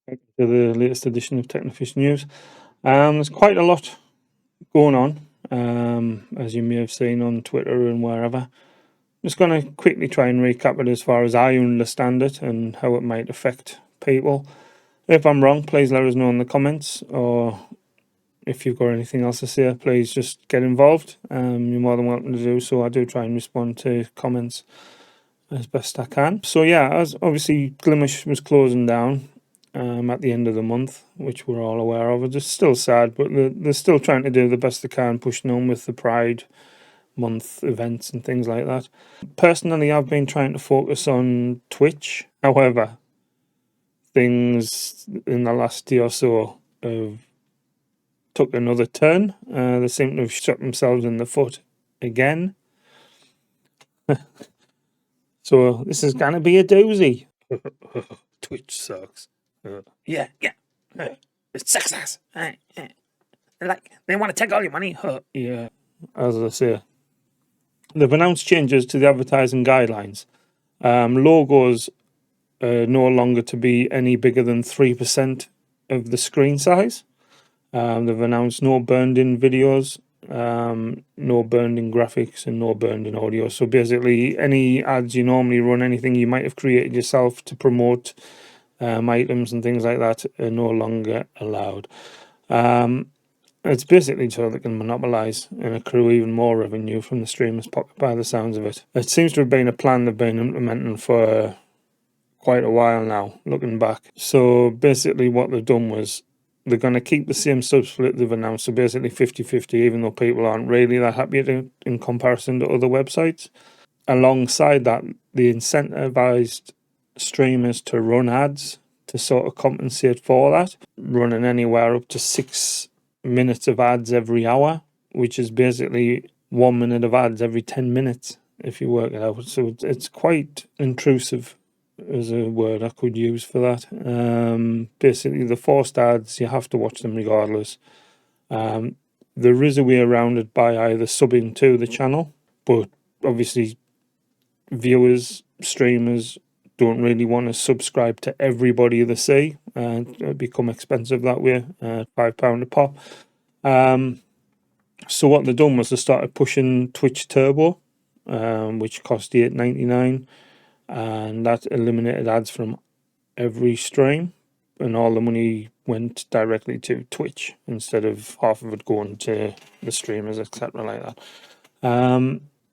Back to the latest edition of Techno News. There's quite a lot going on, as you may have seen on Twitter and wherever. I'm just going to quickly try and recap it as far as I understand it and how it might affect people. If I'm wrong, please let us know in the comments, or if you've got anything else to say, please just get involved. You're more than welcome to do so. I do try and respond to comments as best I can. So yeah, as obviously Glimmerish was closing down at the end of the month, which we're all aware of. It's still sad, but they're still trying to do the best they can, pushing on with the Pride Month events and things like that. Personally, I've been trying to focus on Twitch. However, things in the last year or so have took another turn. They seem to have shot themselves in the foot again. So this is going to be a doozy. Twitch sucks. Yeah. It's success. Like, they want to take all your money. Yeah, as I say, they've announced changes to the advertising guidelines. Logos are no longer to be any bigger than 3% of the screen size. They've announced no burned-in videos, no burned-in graphics, and no burned-in audio. So basically, any ads you normally run, anything you might have created yourself to promote items and things like that, are no longer allowed. It's basically so they can monopolise and accrue even more revenue from the streamers' pocket by the sounds of it. It seems to have been a plan they've been implementing for quite a while now, looking back. So basically what they've done was they're going to keep the same sub split they've announced, so basically 50-50, even though people aren't really that happy in comparison to other websites. Alongside that, they incentivized streamers to run ads to sort of compensate for that, running anywhere up to 6 minutes of ads every hour, which is basically 1 minute of ads every 10 minutes if you work it out. So it's quite intrusive, is a word I could use for that. Basically, the forced ads, you have to watch them regardless. There is a way around it by either subbing to the channel, but obviously viewers, streamers don't really want to subscribe to everybody they see. It become expensive that way, £5 a pop. So what they've done was they started pushing Twitch Turbo, which cost $8.99, and that eliminated ads from every stream, and all the money went directly to Twitch instead of half of it going to the streamers, etc. like that.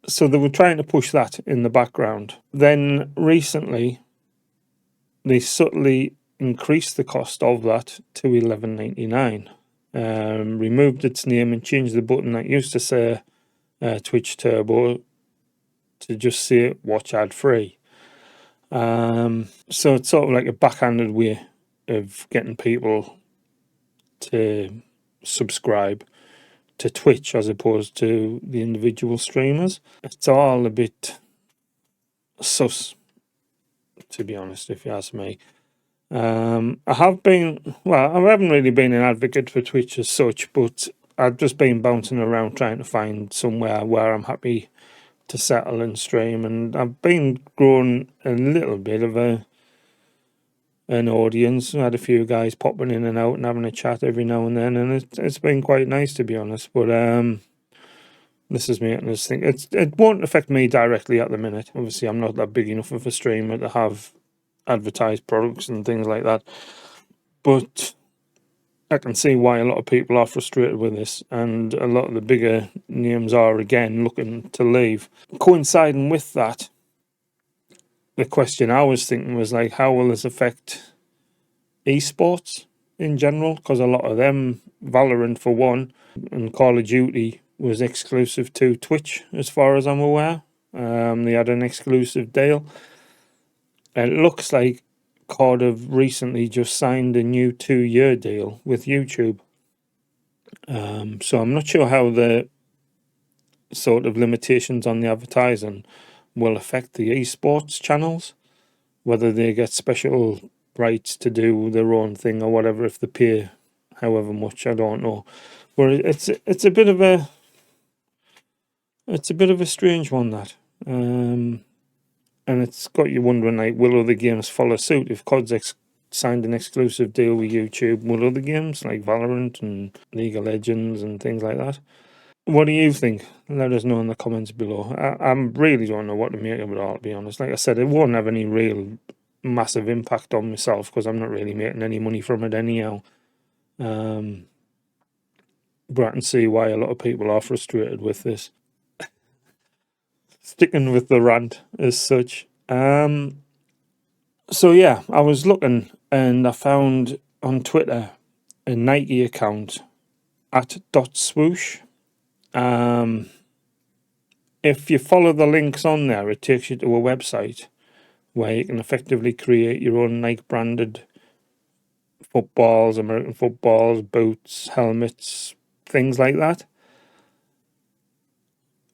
So they were trying to push that in the background. Then recently, they subtly increased the cost of that to $11.99. Removed its name and changed the button that used to say Twitch Turbo to just say watch ad free. So it's sort of like a backhanded way of getting people to subscribe to Twitch as opposed to the individual streamers. It's all a bit sus, to be honest, if you ask me. I haven't really been an advocate for Twitch as such, but I've just been bouncing around trying to find somewhere where I'm happy to settle and stream, and I've been growing a little bit of an audience. I had a few guys popping in and out and having a chat every now and then, and it's been quite nice, to be honest. But this is me, and I think it won't affect me directly at the minute. Obviously, I'm not that big enough of a streamer to have advertised products and things like that, but I can see why a lot of people are frustrated with this, and a lot of the bigger names are again looking to leave. Coinciding with that, the question I was thinking was like, how will this affect esports in general? Because a lot of them, Valorant for one, and Call of Duty was exclusive to Twitch as far as I'm aware. They had an exclusive deal. It looks like COD have recently just signed a new 2-year deal with YouTube. So I'm not sure how the sort of limitations on the advertising will affect the esports channels, whether they get special rights to do their own thing or whatever if they pay however much, I don't know. But it's a bit of a strange one, that. And it's got you wondering, like, will other games follow suit if COD's signed an exclusive deal with YouTube with other games like Valorant and League of Legends and things like that. What do you think? Let us know in the comments below. I really don't know what to make of it all, to be honest. Like I said, it won't have any real massive impact on myself because I'm not really making any money from it anyhow. But I can see why a lot of people are frustrated with this. Sticking with the rant as such. So yeah, I was looking and I found on Twitter a Nike account at .swoosh. If you follow the links on there, it takes you to a website where you can effectively create your own Nike branded footballs, American footballs, boots, helmets, things like that.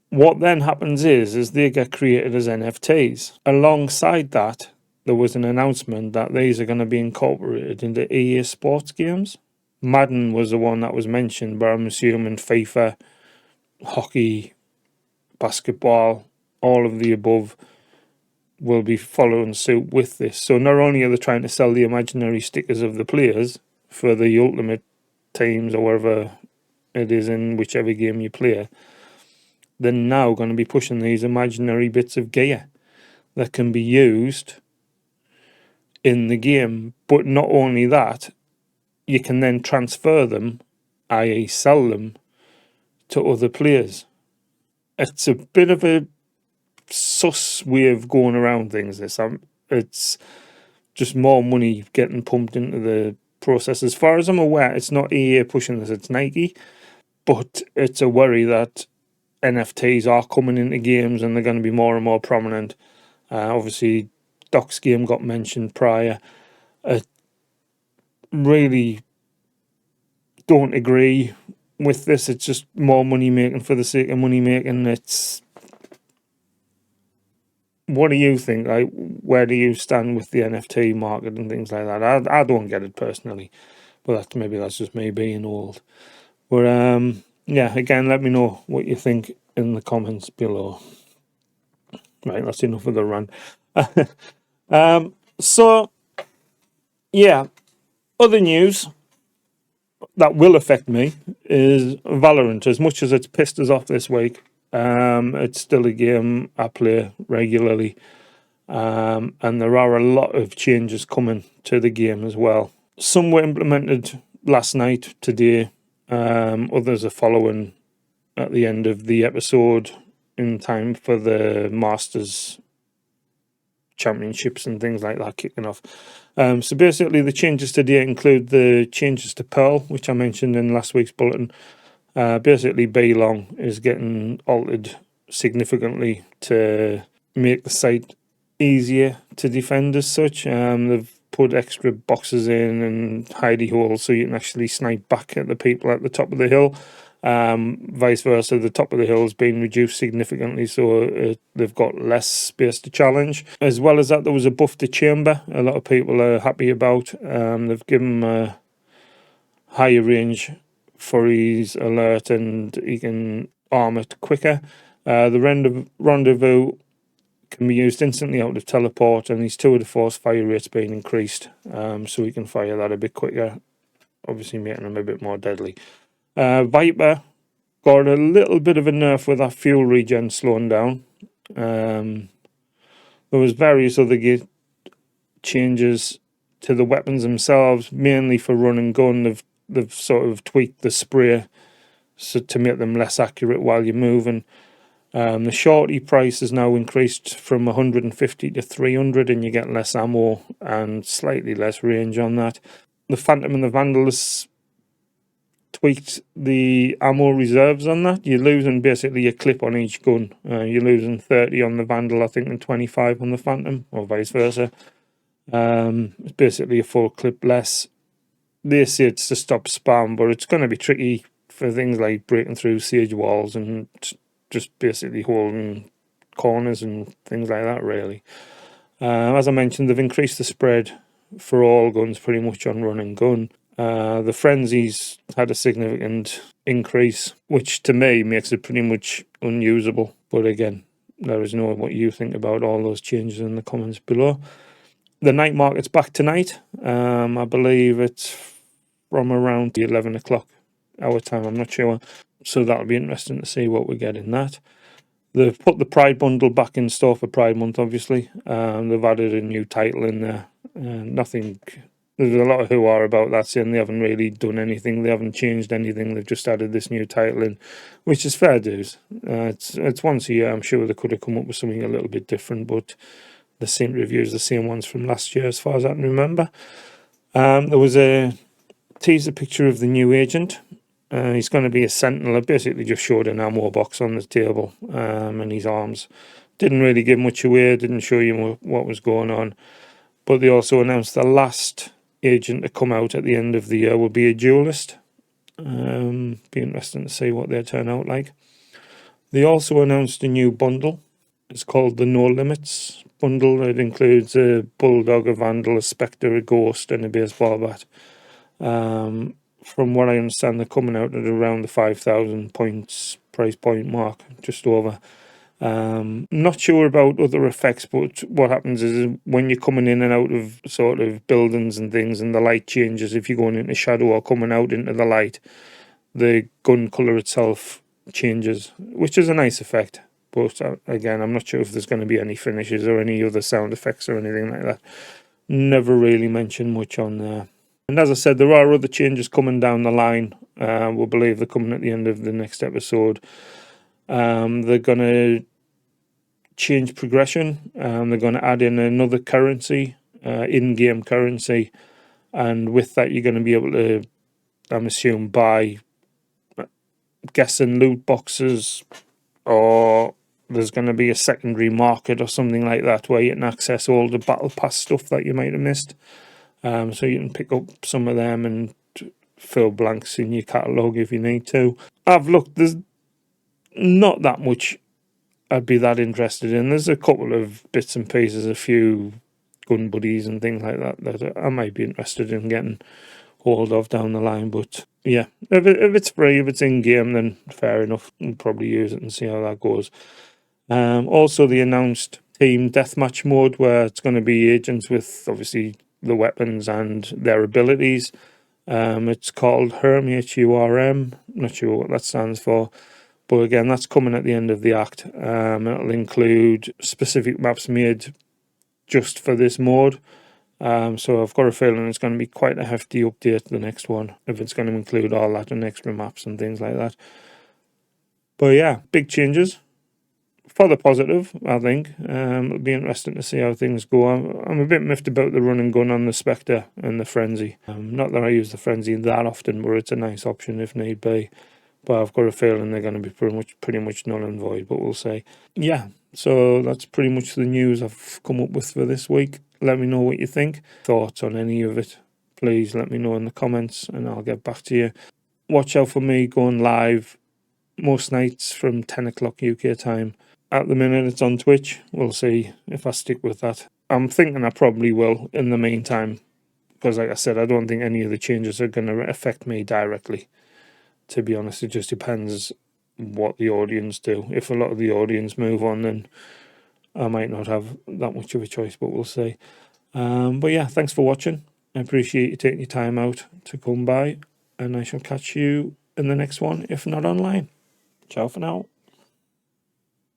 What then happens is they get created as NFTs. Alongside that, there was an announcement that these are going to be incorporated into EA sports games. Madden was the one that was mentioned, but I'm assuming FIFA, hockey, basketball, all of the above will be following suit with this. So not only are they trying to sell the imaginary stickers of the players for the ultimate teams or wherever it is in whichever game you play, they're now going to be pushing these imaginary bits of gear that can be used in the game. But not only that, you can then transfer them, i.e. sell them, to other players. It's a bit of a sus way of going around things. It's just more money getting pumped into the process. As far as I'm aware, it's not EA pushing this, it's Nike. But it's a worry that NFTs are coming into games and they're going to be more and more prominent. Obviously, Doc's game got mentioned prior. Really don't agree with this. It's just more money making for the sake of money making. What do you think? Like, where do you stand with the NFT market and things like that? I don't get it personally, but maybe that's just me being old. But yeah, again, let me know what you think in the comments below. Right, that's enough of the rant. So yeah, other news that will affect me is Valorant. As much as it's pissed us off this week, it's still a game I play regularly. And there are a lot of changes coming to the game as well. Some were implemented last night, today. Others are following at the end of the episode in time for the Masters Championships and things like that kicking off. So basically the changes today include the changes to Pearl, which I mentioned in last week's bulletin. Basically B-Long is getting altered significantly to make the site easier to defend as such. They've put extra boxes in and hidey holes so you can actually snipe back at the people at the top of the hill. Vice versa, the top of the hill has been reduced significantly, so they've got less space to challenge. As well as that, there was a buff to Chamber. A lot of people are happy about. They've given him a higher range for his alert and he can arm it quicker. The rendezvous can be used instantly out of teleport, and his tour de force fire rate's been increased, so he can fire that a bit quicker, obviously making him a bit more deadly. Viper got a little bit of a nerf with that fuel regen slowing down. There was various other changes to the weapons themselves, mainly for run and gun. They've sort of tweaked the spray so to make them less accurate while you're moving. The shorty price is now increased from 150 to 300, and you get less ammo and slightly less range on that. The Phantom and the Vandal has tweaked the ammo reserves on that. You're losing basically a clip on each gun. You're losing 30 on the Vandal, I think, and 25 on the Phantom, or vice versa. It's basically a full clip less. They say it's to stop spam, but it's going to be tricky for things like breaking through siege walls and just basically holding corners and things like that, really. As I mentioned, they've increased the spread for all guns pretty much on run and gun. The frenzies had a significant increase, which to me makes it pretty much unusable. But again, let us know what you think about all those changes in the comments below. The night market's back tonight. I believe it's from around 11 o'clock our time, I'm not sure. So that'll be interesting to see what we get in that. They've put the Pride bundle back in store for Pride Month, obviously. They've added a new title in there. Nothing. There's a lot of hoo-ha about that, saying they haven't really done anything. They haven't changed anything. They've just added this new title in, which is fair dues. It's once a year. I'm sure they could have come up with something a little bit different, but they seem to have used the same ones from last year, as far as I can remember. There was a teaser picture of the new agent. He's going to be a sentinel. I basically just showed an ammo box on the table and his arms. Didn't really give much away, didn't show you what was going on. But they also announced the last agent to come out at the end of the year will be a duelist. Be interesting to see what they turn out like. They also announced a new bundle. It's called the No Limits bundle. It includes a bulldog, a vandal, a spectre, a ghost, and a baseball bat. From what I understand, they're coming out at around the 5,000 points price point mark, just over. Not sure about other effects, but what happens is when you're coming in and out of sort of buildings and things, and the light changes, if you're going into shadow or coming out into the light, the gun colour itself changes, which is a nice effect. But again, I'm not sure if there's going to be any finishes or any other sound effects or anything like that. Never really mentioned much on there. And as I said, there are other changes coming down the line. We believe they're coming at the end of the next episode. They're going to change progression. They're going to add in another currency, in-game currency. And with that, you're going to be able to, I'm assuming, buy, guessing, loot boxes, or there's going to be a secondary market or something like that where you can access all the battle pass stuff that you might have missed. So you can pick up some of them and fill blanks in your catalogue if you need to. I've looked, there's not that much I'd be that interested in. There's a couple of bits and pieces, a few gun buddies and things like that that I might be interested in getting hold of down the line. But yeah, if it's free, if it's in game, then fair enough. We'll probably use it and see how that goes. Also, the announced team deathmatch mode, where it's going to be agents with obviously the weapons and their abilities. It's called HURM, HURM. Not sure what that stands for. But again, that's coming at the end of the act. It'll include specific maps made just for this mode. So I've got a feeling it's going to be quite a hefty update, the next one, if it's going to include all that and extra maps and things like that. But yeah, big changes. For the positive, I think. It'll be interesting to see how things go. I'm a bit miffed about the run and gun on the Spectre and the Frenzy. Not that I use the Frenzy that often, but it's a nice option if need be. But I've got a feeling they're going to be pretty much null and void, but we'll see. Yeah, so that's pretty much the news I've come up with for this week. Let me know what you think. Thoughts on any of it, please let me know in the comments and I'll get back to you. Watch out for me going live most nights from 10 o'clock UK time. At the minute it's on Twitch. We'll see if I stick with that. I'm thinking I probably will in the meantime, because like I said, I don't think any of the changes are going to affect me directly. To be honest, it just depends what the audience do. If a lot of the audience move on, then I might not have that much of a choice, but we'll see. But yeah, thanks for watching. I appreciate you taking your time out to come by, and I shall catch you in the next one, if not online. Ciao for now.